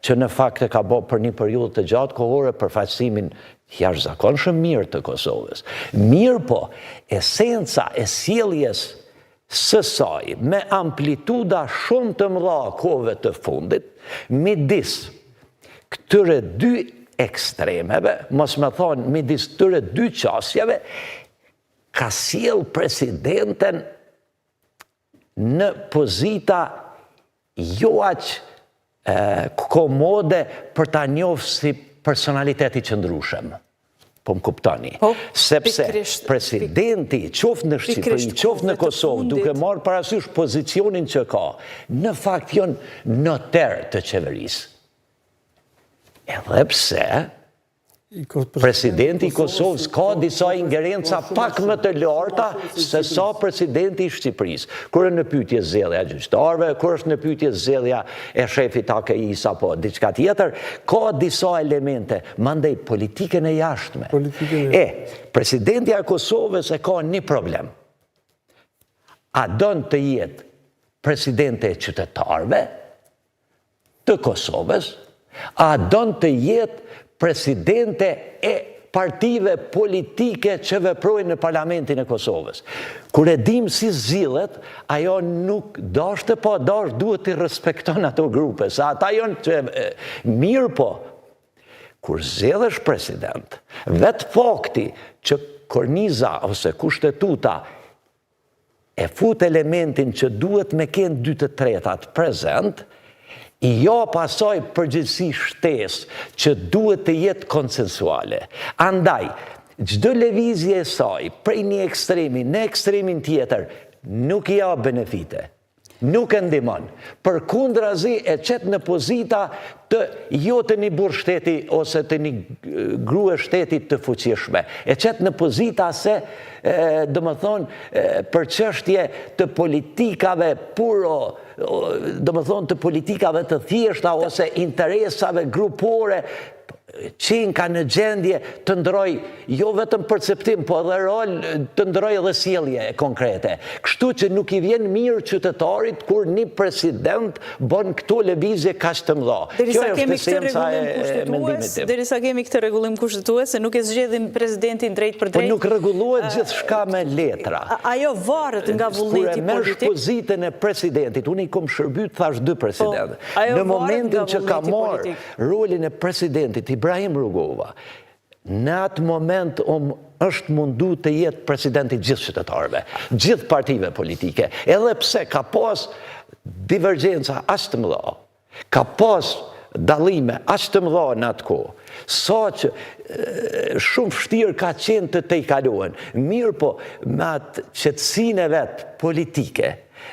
që në fakt e ka bo për një periudhë të gjatë kohore përfaqësimin jashtëzakonshëm mirë të Kosovës. Mirë po, esenca e sjelljes së saj me amplituda shumë të mëdha kohëve të fundit, midis këtyre dy ekstremeve, mos me thonë midis këtyre dy qasjeve, ka sjell presidenten në pozita jo aq komode për ta njohur si personaliteti qëndrueshëm. Po më kuptoni. Sepse presidenti, qoftë në Shqipëri, qoftë në Kosovë, duke marrë parasysh pozicionin që ka, në fakt janë noter të qeverisë. Edhe pse presidenti i Kosovës ka disa ingerenca pak më të larta se sa presidenti i Shqipërisë. Kur është në pyetje zgjedhja e gjyqtarëve, kur është në pyetje zgjedhja e shefit AKI-s apo diçka tjetër, ka disa elemente, mandej politikën e jashtme. Presidenti i Kosovës e ka një problem. A don të jetë presidente e qytetarëve të Kosovës, a don të jetë presidente e partive politike që veprojnë në parlamentin e Kosovës. Kur e dim si zillet, ajo nuk dashte po dash duhet të respekton ato grupe, sa ata janë që mirë po. Kur zgjedhesh president, vetë fakti që korniza ose kushtetuta e fut elementin që duhet me kenë 2/3 prezent, i jo pasoj përgjithësi shtesë që duhet të jetë konsensuale. Andaj, çdo lëvizje e saj, prej një ekstremi në ekstremin tjetër, nuk i ka benefite. Nuk e ndihmon. Përkundrazi e qet në pozita të jo të një burr shteti ose të një grua shteti të fuqishme. E qet në pozita se për çështje të politikave të politikave të thjeshta ose interesave grupore, qenë ka në gjendje të ndroj jo vetëm perceptim, po edhe rol të ndroj edhe sjellje konkrete. Kështu që nuk i vjen mirë qytetarit kur një president bën këto lëvizje kaq të mëdha. Kjo është esenca e mendimit tim. Derisa kemi këtë rregullim kushtetues, se nuk e zgjedhim presidentin drejt për drejt. Po nuk rregullohet gjithçka me letra. Ajo varet nga vullneti politik. Kur e merr pozitën e presidentit, unë i kam shërbyt thash 2 presidentë. Në momentin që ka marrë rolin e presidentit Ibrahim Rugova, në atë moment është mundu të jetë presidenti gjithë qytetarëve, gjithë partive politike, edhe pse ka pas divergjenca aq të mëdha, ka pas dallime aq të mëdha në atë kohë, sa që shumë vështirë ka qenë të tejkalohen. Mirë po, me atë qetësinë e vet politike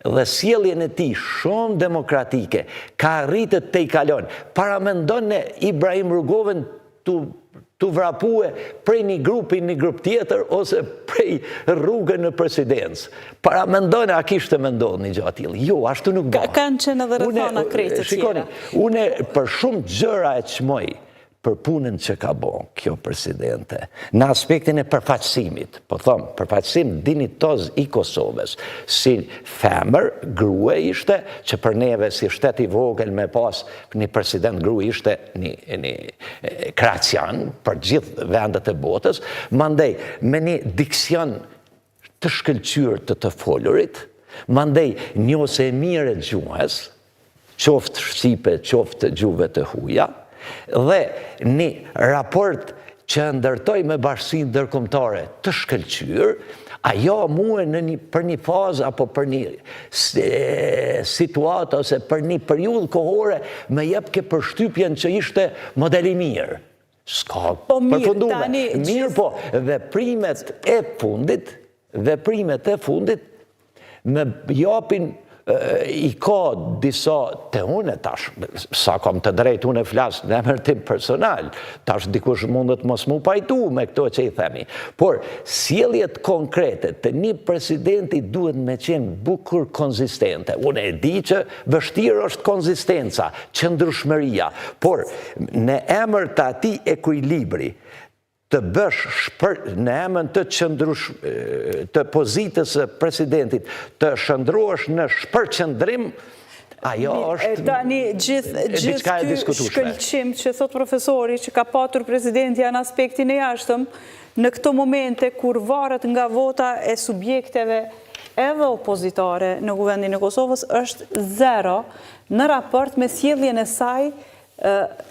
dhe sjelljen e tij shumë demokratike, ka arritë të tejkalon. Paramendon Ibrahim Rugovën të vrapue prej një grup tjetër, ose prej rrugën në presidencë. Paramendon a kishte mendon një gjatë tillë. Jo, ashtu nuk bëhet. Kanë qenë edhe rrethana krejtë të tjera. Shikoni, unë për shumë gjëra e çmoj për punën që ka bon kjo presidente, në aspektin e përfaqësimit, po thomë, përfaqësim dinitoz i Kosovës, si femër, grua ishte, që për neve si shtet i vogël me pas një president grua ishte një kracian për gjithë vendet e botës, mandej me një diksion të shkëlqyer të folurit, mandej njose e mire gjuhës, qoftë shqipe, qoftë gjuhëve të huaja, dhe një raport që ndërtoj me bashkësinë ndërkombëtare të shkëlqyer, ajo mua për një fazë apo për një situatë ose për një periudhë kohore me jep ke përshtypjen që ishte model i mirë. S'ka përfunduar. Mirë po, veprimet e fundit me japin i ka disa të une tash, sa kam të drejt unë e flasë në emër tim personal, tash dikush mundet mos mu pajtu me këto që i themi, por sjelljet konkrete të një presidenti duhet me qenë bukur konzistente. Unë e di që vështirë është konzistenca, qëndrueshmëria, por në emër të atij ekuilibri, të bësh në emën të pozitës së presidentit, të shndrohesh në shpërqendrim, Ajo është Tani diçka e ky diskutueshme. shkëlqim që thot profesori që ka patur presidenti në aspektin e jashtëm, në këto momente kur varet nga vota e subjekteve edhe opozitare në Kuvendin e Kosovës është zero në raport me sjelljen e saj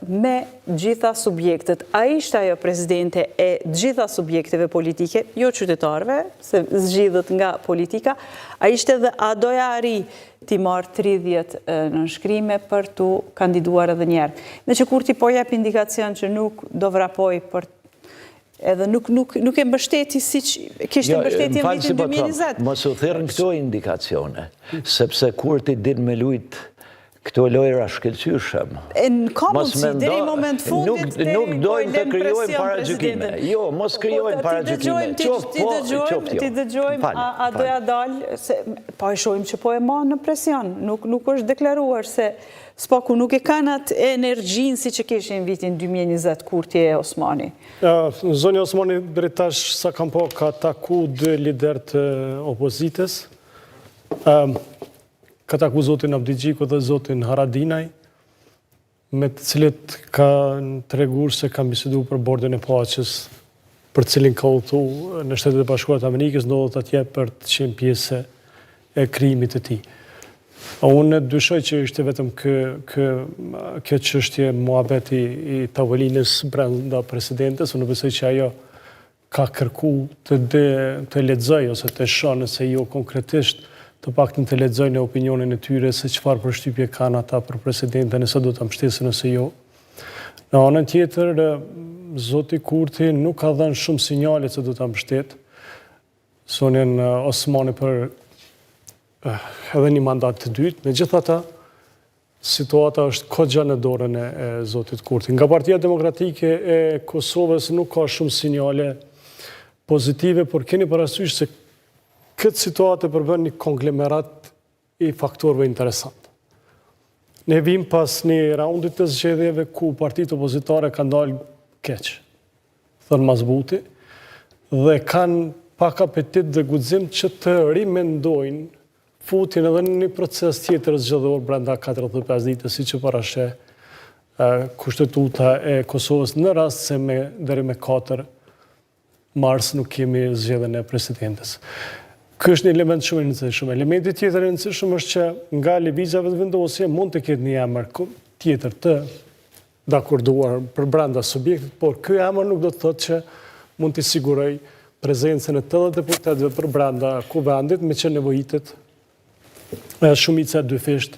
me gjitha subjektet. A ishte ajo presidente e gjitha subjekteve politike, jo qytetarve, se zgjidhet nga politika, a ishte dhe a doja ari ti marë 30 nënshkrime për të kandiduar edhe njerë. Në që kur ti po jep indikacion që nuk do vrapoj për edhe nuk e mbështeti si që kishtë mbështeti në vitin 2020. Mos u thirrën këto indikacione, sepse kur ti din me lujt këto lojra shkëlqyshëm. Ka mundësi, deri në moment fundit nuk dojmë të kryojmë paragjykime. Jo, mos kryojmë paragjykime. Ti dëgjojmë, a doja dalë, pa e shojmë që po e ma në presion. Nuk është deklaruar se spaku nuk e kanë atë energjinë si që kishin vitin 2020 kur ti e Osmani. Zonja Osmani drejtash sa kam po ka taku 2 lider të opozitës. Ka taku zotin Abdigjiku dhe zotin Haradinaj, me të cilët ka treguar se kam bisedu për bordin e paqes, për cilin ka udhëtu në Shtetet e Bashkuara të Amerikës, ndodhet atje për të qenë pjesë e krijimit të tij. Unë dyshoj që ishte vetëm kjo çështje muhabeti i tavolinës brenda presidentes, unë besoj që ajo ka kërku të lexoj ose të shoh nëse jo konkretisht të paktën të lexojnë opinionin e tyre se çfarë përshtypje kanë ata për presidenten, nëse do ta mbështesin ose jo. Në anën tjetër, zoti Kurti nuk ka dhënë shumë sinjale se do ta mbështet Sonjen Osmani për edhe një mandat të dytë. Megjithatë, situata është kogja në dorën e zotit Kurti. Nga Partia Demokratike e Kosovës nuk ka shumë sinjale pozitive, por keni parasysh se këtë situatë përbën një konglomerat i faktorëve interesant. Ne vim pas një raundit të zgjedhjeve ku partitë opozitare kanë dalë keq, thënë mazbuti, dhe kanë pak apetit dhe guxim që të rimendojnë futin edhe në një proces tjetër zgjedhor brenda 45 ditës, siç e parashe kushtetuta e Kosovës, në rast se deri me 4 mars nuk kemi zgjedhjen e presidentes. Ky është një element shumë i rëndësishëm. Elementi tjetër i rëndësishëm është që nga lëvizjeve të vendosje mund të ketë një emër tjetër të dakorduar për brenda subjektit, por ky emër nuk do të thotë që mund të siguroj prezencën e 80 deputetëve për brenda kuvendit, me që nevojitet shumica dyfisht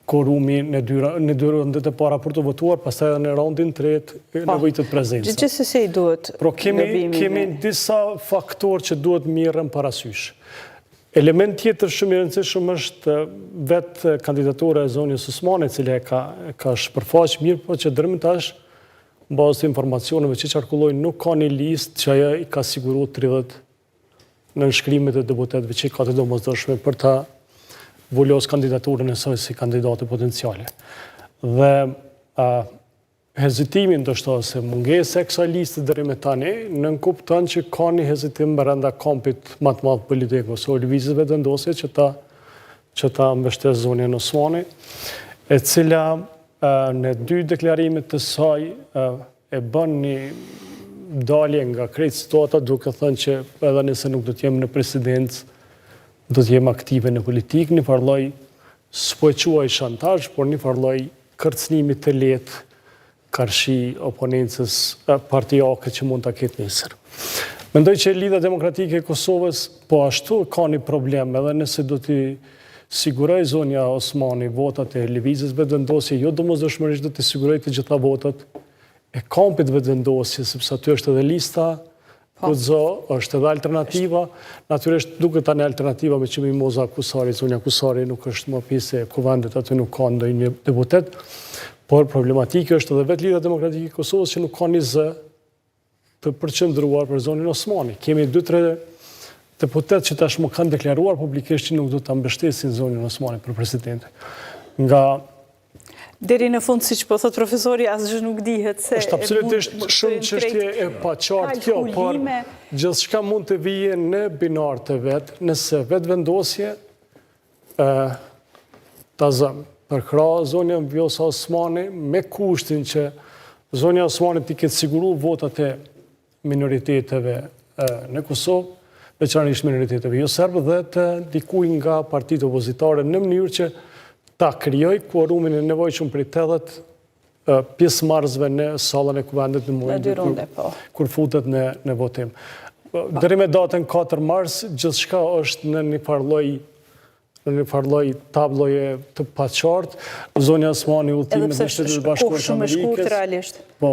korumi në dy rundet e para për të votuar, pastaj edhe në raundin tretë nevojitet prezenca. Gjithsesi duhet. Pro kemi disa faktorë që duhet mirën parasysh. Element tjetër shumë i rëndësishëm është vetë kandidatura e zonjës Osmani, e cila ka shpërfaq mirë, po që dërmit tash, në bazë të informacioneve që qarkullojnë, nuk ka një listë që ajo i ka siguruar 30 në nënshkrimet e deputetëve që ka të domosdoshme për ta vullos kandidaturën e saj si kandidate potenciale. Dhe hezitimin ndoshta ose mungesa e kësaj liste deri me tani nënkupton që ka një hezitim brenda kampit më të madh politik ose lëvizjeve vendosje që ta mbështes zonjën Osmani, e cila në 2 deklarimet të saj e bën një dalje nga krejt situata, duke thënë që edhe nëse nuk do të jem në presidencë, do të jem aktive në politikë, një farloj s'po e quaj shantazh, por një farloj kërcënimi të lehtë karshi oponencës partijake që mund ta ketë nesër. Mendoj që Lidhja Demokratike e Kosovës po ashtu ka një problem, edhe nëse do t'i siguroj zonja Osmani votat e lëvizjes vetëvendosje, jo domosdoshmërisht do t'i siguroj të gjitha votat e kampit vetëvendosje, sepse aty është edhe lista Kudzo, është edhe alternativa, natyrisht duke tani alternativa me qëmi Moza Kusari, zonja Kusari nuk është më pjesë e kuvendit, aty nuk ka ndonjë deputet, por problematike është edhe vetë Lidhja Demokratike e Kosovës që nuk ka një zë të përqendruar për zonën Osmani. Kemi 2-3 deputet që tashmë kanë deklaruar publikisht që nuk do ta mbështesin zonën Osmani për presidente. Deri në fund, siç po thot profesori, asgjë nuk dihet se është absolutisht shumë çështje e paqartë kjo, por gjithçka mund të vijë në binar të vet, nëse vetvendosje ta zëmë. Përkra zonja Vjosa Osmani me kushtin që zonja Osmani t'i ketë siguru votat e minoriteteve në Kosovë, veçanërisht minoriteteve jo serbë dhe të dikuj nga partitë opozitare në mënyrë që ta krijoj kuorumin e nevojshëm për 80 pjesëmarrësve në sallën e kuvendit në momentin kur futet në votim. Deri me datën 4 mars, gjithçka është në një farlloj tabloje të paqartë. Zonja Osmani udhëtimin e Shtetit Bashkuar të Amerikës. Po,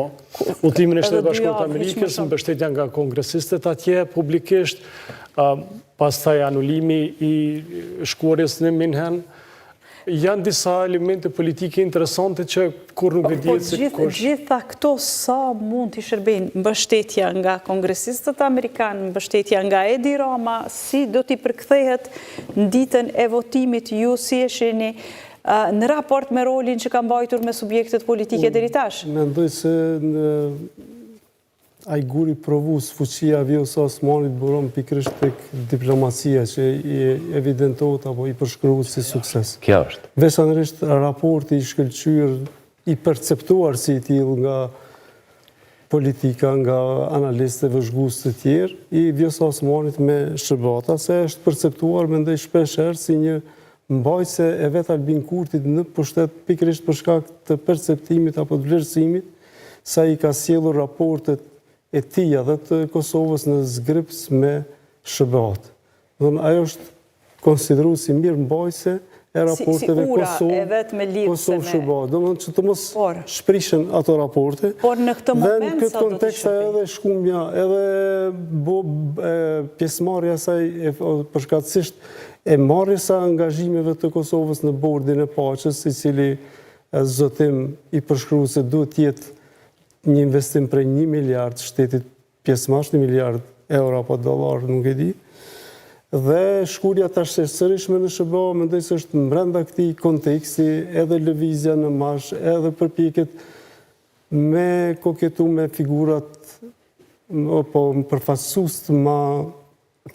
udhëtimin e Shtetit Bashkuar të Amerikës, mbështetja nga kongresistët atje publikisht, pastaj anulimi i shkuarjes në Minhen. Janë disa elemente politike interesante që kur nuk e dihet se kush. Gjitha këto sa mund t'i shërbejnë mbështetja nga kongresistët amerikanë, mbështetja nga Edi Rama, si do t'i përkthehet në ditën e votimit, ju si e shihni në raport me rolin që ka mbajtur me subjektet politike deri tash? Mendoj se ai guri provus fuqia Vjosa Osmanit buron pikërisht tek diplomacia që i evidentohet apo i përshkruhet si sukses. Kjo është. Veçanërisht raporti i shkëlqyer, i perceptuar si i tillë nga politika, nga analistë vëzhgues të tjerë, i Vjosa Osmanit me SBA-ta, se është perceptuar mendoj shpeshherë si një mbajtëse e vet Albin Kurtit në pushtet pikërisht për shkak të perceptimit apo të vlerësimit sa i ka sjellur raportet e tija dhe të Kosovës në zgrips me SBA-t. Ajo është konsideru si mirë mbajtëse e raporteve Kosovë-SBA. Që të mos shprishën ato raporte. Por në këtë moment dhe në këtë kontekst edhe shkumbja, edhe pjesëmarrja saj përshkatësisht e marrjes së angazhimeve të Kosovës në bordin e paqes, i cili zotim i përshkruar se duhet të jetë një investim prej 1 miliard shtetit pjesëmarrës, 1 miliard euro apo dollar, nuk e di. Dhe shkurja tash sërish me në SBA, mendoj se është brenda këtij konteksti, edhe lëvizja në marsh, edhe përpjekjet me koketu me figurat apo përfaqësues ma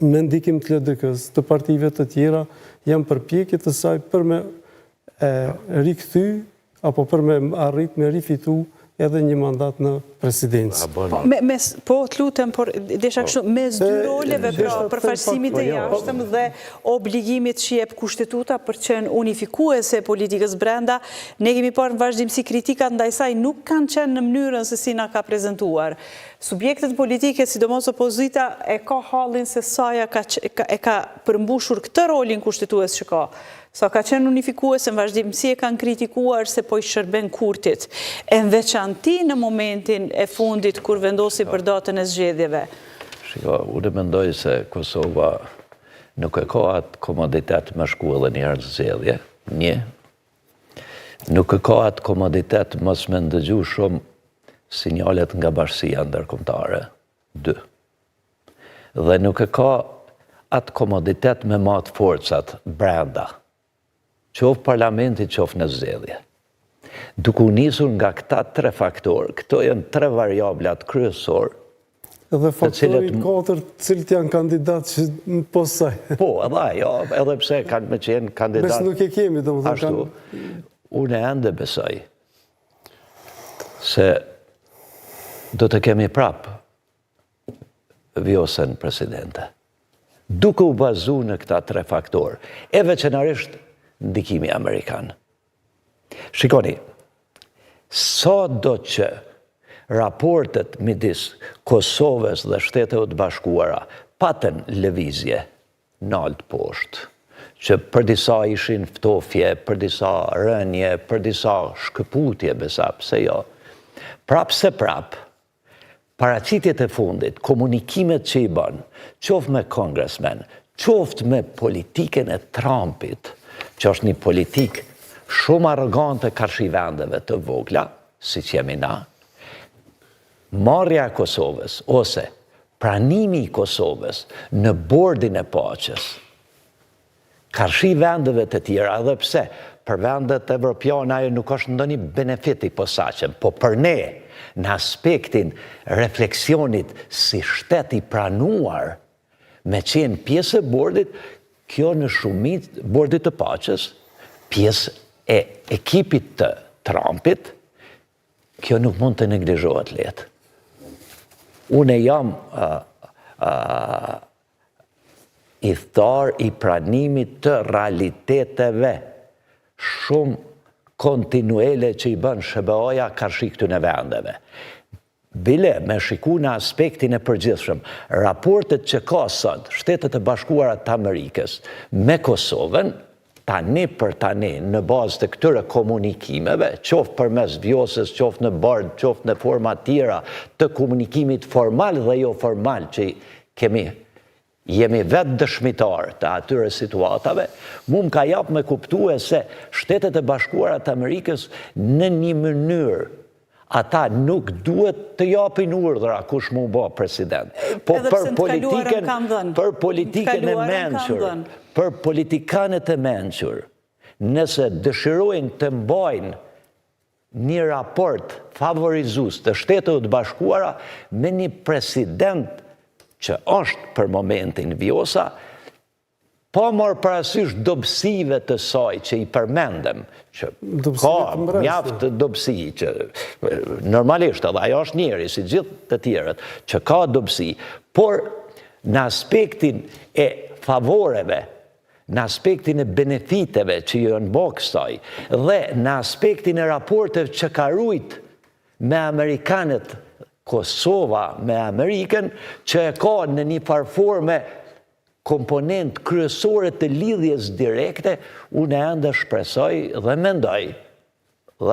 në ndikim të LDK-s, të partive të tjera, janë përpjekje të saj për me rikthy apo për me arrit me rifitu edhe një mandat në presidencë. Po, të lutem, por desha kështu, mes dy roleve, pra përfaqësimit të jashtëm dhe obligimit që jep kushtetuta për qenë unifikuese politikës brenda, ne kemi parë në vazhdimsi kritikat ndaj saj nuk kanë qenë në mënyrën se si na ka prezentuar. Subjektet politike, sidomos opozita, e ka hallin se saja e ka përmbushur këtë rolin kushtetues që ka. Sa ka qenë unifikuese, në vazhdimsi e kanë kritikuar se po i shërben Kurtit. E në veçanti në momentin e fundit kur vendosi për datën e zgjedhjeve. Shiko, unë mendoj se Kosova nuk e ka atë komoditet me shku edhe njërë zgjedhje, një. Nuk e ka atë komoditet mos me ndëgju shumë sinjalet nga bashkësia ndërkombëtare, 2. Dhe nuk e ka atë komoditet me matë forcat brenda, qoftë parlamenti, qoftë në zgjedhje. Duke u nisur nga këta 3 faktorë, këto janë 3 variablat kryesor. Edhe faktori 4, cilët janë kandidatë që në posaj. Po, edhe pse kanë me qenë kandidatë. Besë nuk e kemi, do më thënë. Ashtu, unë ende besoj se do të kemi prapë Vjosën presidente. Duke u bazu në këta 3 faktorë, e veçanërisht ndikimi amerikan. Shikoni, sa do që raportet midis Kosovës dhe Shteteve të Bashkuara patën lëvizje në altë poshtë, që për disa ishin ftofje, për disa rënje, për disa shkëputje, besa pse jo. Prapë se prapë, paraqitjet e fundit, komunikimet që i bën, qoftë me kongresmen, qoftë me politikën e Trumpit, që është një politik shumë arrogante karshi vendeve të vogla, si që jemi na, marrja e Kosovës, ose pranimi i Kosovës në bordin e paqes, karshi vendeve të tjera, edhe pse, për vendet evropiane ajo nuk është ndonjë benefit i posaçëm, po për ne, në aspektin refleksionit si shtet i pranuar, me qenë pjesë e bordit, kjo në shumit bordit të paqes, pjesë e ekipit të Trumpit, kjo nuk mund të neglizhohet letë. Unë jam i thar i pranimit të realiteteve shumë kontinuele që i bën SBA ka këtyre vendeve. Bile, me shiku në aspektin e përgjithshëm, raportet që ka sot Shtetet e Bashkuara të Amerikës me Kosovën, tani për tani, në bazë të këtyre komunikimeve, qoftë përmes Vjosës, qoftë në bardh, qoftë në forma tjera të komunikimit formal dhe jo formal që jemi vetë dëshmitar të atyre situatave, mu më ka jap me kuptue se Shtetet e Bashkuara të Amerikës në një mënyrë ata nuk duhet të japin urdhra kush mu bë president. Po për politikën e mençur, për politikanët e mençur, nëse dëshirojnë të mbajnë një raport favorizues të Shtetet e Bashkuara me një president që është për momentin Vjosa, pa marrë parasysh dobësive të saj që i përmendem, që ka mjaft dobësi, që normalisht edhe ajo është njeri, si gjithë të tjerët, që ka dobësi, por në aspektin e favoreve, në aspektin e benefiteve që janë bërë kësaj, dhe në aspektin e raporteve që ka rujt me Amerikanët, Kosova me Amerikën, që e ka në një farforme komponent kryesore të lidhjes direkte, unë ende shpresoj dhe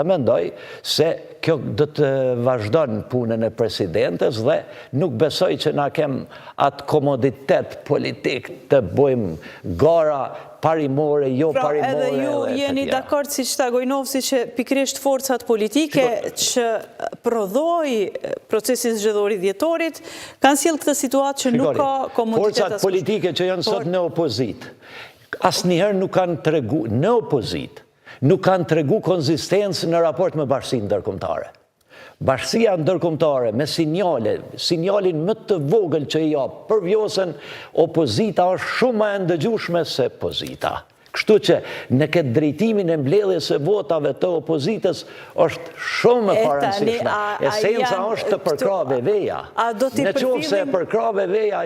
mendoj se kjo do të vazhdon punën e presidentes dhe nuk besoj që na kem atë komoditet politik të bëjmë gara parimore, jo parimore. Edhe ju jeni dakord si që Gojnovsi që pikrisht forcat politike që prodhoj procesin zgjedhor i dhjetorit, kanë sjellë këtë situatë që nuk ka komoditet forcat politike që janë sot në opozit, asnjëherë nuk kanë tregu në opozit, nuk kanë tregu konzistencë në raport me bashkësinë ndërkombëtare. Bashkësia ndërkombëtare me sinjalin më të vogël që i jap për Vjosën, opozita është shumë më e ndëgjueshme se pozita. Kështu që në këtë drejtimin e mbledhjes së votave të opozitës është shumë më parasyshme. Esenca është të përkrahë veja. Në qoftë se e përkrahë veja,